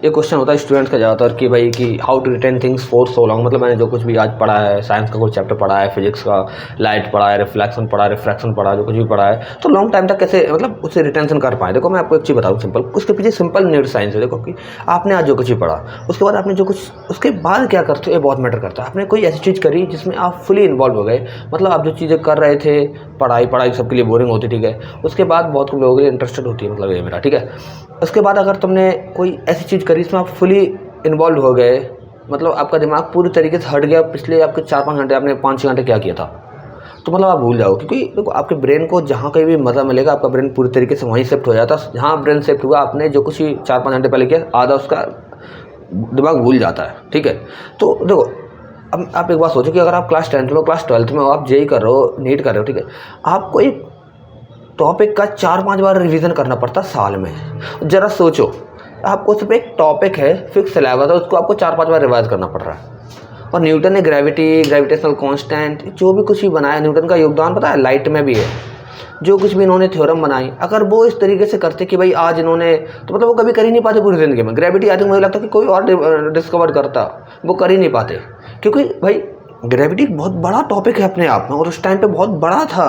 ये क्वेश्चन होता है स्टूडेंट्स का ज़्यादातर कि भाई कि how to retain things for so long. मतलब मैंने जो कुछ भी आज पढ़ा है, साइंस का कोई चैप्टर पढ़ा है, फिजिक्स का लाइट पढ़ा है, रिफ्लेक्शन पढ़ा है, रिफ्रैक्शन पढ़ा है, जो कुछ भी पढ़ा है, तो लॉन्ग टाइम तक कैसे मतलब उसे रिटेंशन कर पाए। देखो मैं आपको एक चीज़ बताऊँ सिंपल, उसके पीछे सिंपल न्यूरो साइंस है। देखो कि आपने आज जो कुछ भी पढ़ा, उसके बाद आपने जो कुछ उसके बाद क्या करते हो ये बहुत मैटर करता है। आपने कोई ऐसी चीज़ करी जिसमें आप फुली इन्वॉल्व हो गए, मतलब आप जो चीज़ें कर रहे थे, पढ़ाई सबके लिए बोरिंग होती, ठीक है, उसके बाद बहुत लोगों के लिए इंटरेस्टेड होती है, मतलब ये मेरा, ठीक है। उसके बाद अगर तुमने कोई ऐसी चीज़ करी जिसमें आप फुली इन्वॉल्व हो गए, मतलब आपका दिमाग पूरी तरीके से हट गया, पिछले आपके 4-5 घंटे आपने 5-6 घंटे क्या किया था, तो मतलब आप भूल जाओ। क्योंकि देखो आपके ब्रेन को जहाँ कहीं भी मज़ा मिलेगा, आपका ब्रेन पूरी तरीके से वहीं शिफ्ट हो जाता है। जहाँ ब्रेन शिफ्ट हुआ, आपने जो कुछ ही 4-5 घंटे पहले किया, आधा उसका दिमाग भूल जाता है, ठीक है। तो देखो अब आप एक बात सोचो कि अगर आप क्लास 10th में, क्लास 12th में हो, आप जेई कर रहे हो, नीट कर रहे हो, ठीक है, आपको एक टॉपिक का 4-5 बार रिवीजन करना पड़ता साल में। ज़रा सोचो, आपको सिर्फ एक टॉपिक है, फिक्स सिलेबस है, उसको आपको 4-5 बार रिवाइज करना पड़ रहा है। और न्यूटन ने ग्रेविटेशनल कांस्टेंट, जो भी कुछ भी बनाया, न्यूटन का योगदान पता है लाइट में भी है। जो कुछ भी इन्होंने थ्योरम बनाई, अगर वो इस तरीके से करते कि भाई आज इन्होंने, तो मतलब वो कभी कर ही नहीं पाते पूरी ज़िंदगी में। ग्रेविटी आई थिंक मुझे लगता है कि कोई और डिस्कवर करता, वो कर ही नहीं पाते। क्योंकि भाई ग्रेविटी एक बहुत बड़ा टॉपिक है अपने आप में, और उस टाइम पे बहुत बड़ा था।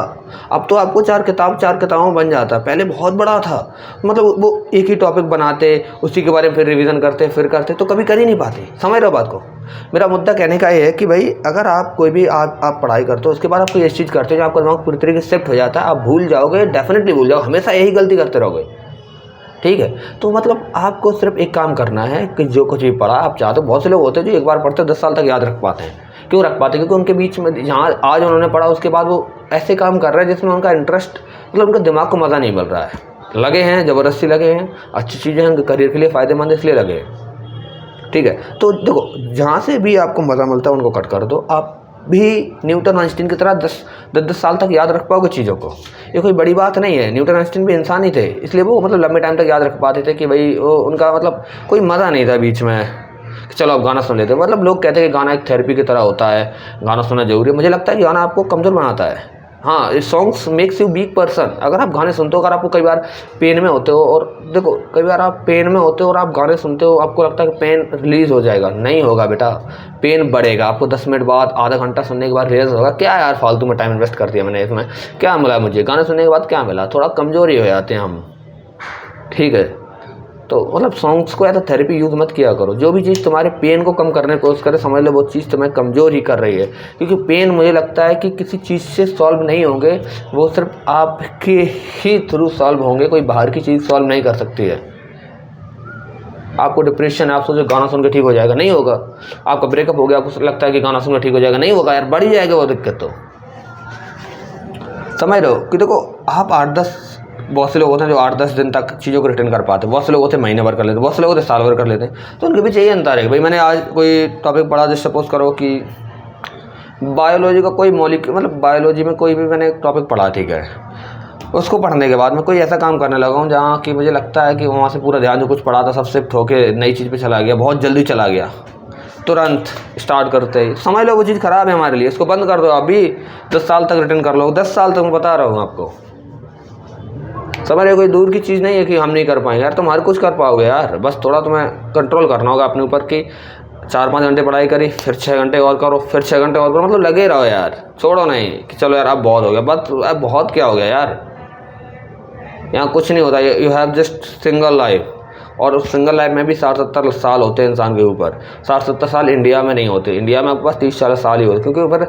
अब तो आपको 4 किताबों में बन जाता, पहले बहुत बड़ा था। मतलब वो एक ही टॉपिक बनाते, उसी के बारे में फिर रिवीजन करते, फिर करते, तो कभी कर ही नहीं पाते। समझ रहे हो बात को? मेरा मुद्दा कहने का ये है कि भाई अगर आप कोई भी आप पढ़ाई करते हो, उसके बाद आप कोई ऐसी चीज़ करते हो जो आपका दिमाग पूरी तरीके से शिफ्ट हो जाता है, आप भूल जाओगे, डेफिनेटली भूल जाओगे, हमेशा यही गलती करते रहोगे, ठीक है। तो मतलब आपको सिर्फ एक काम करना है कि जो कुछ भी पढ़ा आप चाहते हो। बहुत से लोग होते हैं जो एक बार पढ़ते 10 साल तक याद रख पाते हैं। क्यों रख पाते? क्योंकि उनके बीच में जहाँ आज उन्होंने पढ़ा, उसके बाद वो ऐसे काम कर रहे हैं जिसमें उनका इंटरेस्ट, मतलब उनके दिमाग को मज़ा नहीं मिल रहा है। लगे हैं, ज़बरदस्ती लगे हैं, अच्छी चीज़ें हैं, उनके करियर के लिए फ़ायदेमंद इसलिए लगे हैं, ठीक है। तो देखो जहाँ से भी आपको मज़ा मिलता है उनको कट कर दो। आप भी न्यूटन आइंस्टीन की तरह 10 साल तक याद रख पाओगे चीज़ों को। ये कोई बड़ी बात नहीं है। न्यूटन आइंस्टीन भी इंसान ही थे, इसलिए वो मतलब लंबे टाइम तक याद रख पाते थे कि भाई वो उनका मतलब कोई मज़ा नहीं था बीच में कि चलो आप गाना सुन लेते हैं। मतलब लोग कहते हैं कि गाना एक थेरेपी की तरह होता है, गाना सुनना जरूरी है। मुझे लगता है कि गाना आपको कमज़ोर बनाता है। हाँ, songs makes you weak person. अगर आप गाने सुनते हो, अगर आपको कई बार पेन में होते हो, और देखो कई बार आप पेन में होते हो और आप गाने सुनते हो, आपको लगता है कि पेन रिलीज़ हो जाएगा, नहीं होगा बेटा, पेन बढ़ेगा। आपको 10 मिनट बाद, आधा घंटा सुनने के बाद रिलीज होगा। क्या यार फालतू में टाइम इन्वेस्ट कर दिया मैंने इसमें, क्या मिला मुझे? गाने सुनने के बाद क्या मिला? थोड़ा कमज़ोर ही हो जाते हैं हम, ठीक है। तो मतलब सॉन्ग्स को एज अ थेरेपी यूज़ मत किया करो। जो भी चीज़ तुम्हारे पेन को कम करने की कोशिश करे, समझ लो वो चीज़ तुम्हें कमज़ोर ही कर रही है। क्योंकि पेन मुझे लगता है कि किसी चीज़ से सॉल्व नहीं होंगे, वो सिर्फ आपके ही थ्रू सॉल्व होंगे, कोई बाहर की चीज़ सॉल्व नहीं कर सकती है। आपको डिप्रेशन है, आप सोचो गाना सुन के ठीक हो जाएगा, नहीं होगा। आपका ब्रेकअप हो गया, आपको लगता है कि गाना सुन के ठीक हो जाएगा, नहीं होगा यार, बढ़ ही जाएगा वो दिक्कत। तो समझ रहे हो कि देखो आप 8-10, बहुत से लोग होते हैं जो 8-10 दिन तक चीज़ों को रिटेन कर पाते हैं, बहुत से लोग होते हैं महीने भर कर लेते हैं, बहुत से लोग होते हैं साल भर कर लेते हैं। तो उनके बीच यही अंतर है कि भाई मैंने आज कोई टॉपिक पढ़ा, जैसे सपोज करो कि बायोलॉजी का कोई मतलब बायोलॉजी में कोई भी मैंने टॉपिक पढ़ा, ठीक है, उसको पढ़ने के बाद मैं कोई ऐसा काम करने लगा हूँ जहाँ कि मुझे लगता है कि वहाँ से पूरा ध्यान जो कुछ पढ़ा था सब शिफ्ट होकर नई चीज़ पर चला गया, बहुत जल्दी चला गया, तुरंत स्टार्ट करते ही। समझ लो वो चीज़ ख़राब है हमारे लिए, इसको बंद कर दो। अभी 10 साल तक रिटर्न कर लो, 10 साल तक मैं बता रहा हूँ आपको। समझ रहे, कोई दूर की चीज़ नहीं है कि हम नहीं कर पाएंगे यार, तुम हर कुछ कर पाओगे यार। बस थोड़ा तुम्हें कंट्रोल करना होगा अपने ऊपर कि 4-5 घंटे पढ़ाई करी, फिर 6 घंटे और करो, फिर 6 घंटे और करो, मतलब लगे रहो यार, छोड़ो नहीं कि चलो यार अब बहुत हो गया। बस अब बहुत क्या हो गया यार, यहाँ कुछ नहीं होता। You have just single life, और उस सिंगल लाइफ में भी 60-70 साल होते हैं इंसान के ऊपर। 60-70 साल इंडिया में नहीं होते, इंडिया में आपके पास 30-40 साल ही होते। क्योंकि ऊपर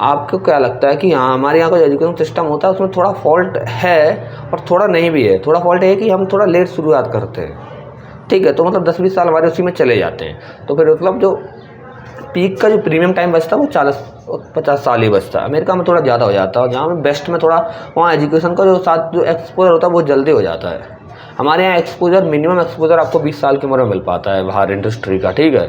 आपको क्या लगता है कि हाँ हमारे यहाँ का जो एजुकेशन सिस्टम होता है उसमें थोड़ा फॉल्ट है और थोड़ा नहीं भी है। थोड़ा फॉल्ट है कि हम थोड़ा लेट शुरुआत करते हैं, ठीक है। तो मतलब 10-20 साल हमारे उसी में चले जाते हैं। तो फिर मतलब जो पीक का जो प्रीमियम टाइम बचता है वो 40-50 साल ही बचता है। अमेरिका में थोड़ा ज़्यादा हो जाता है, जहाँ में बेस्ट में थोड़ा, वहाँ एजुकेशन का जो साथ जो एक्सपोजर होता है वो जल्दी हो जाता है। हमारे यहाँ एक्सपोजर, मिनिमम एक्सपोजर आपको 20 साल की उम्र में मिल पाता है बाहर इंडस्ट्री का, ठीक है।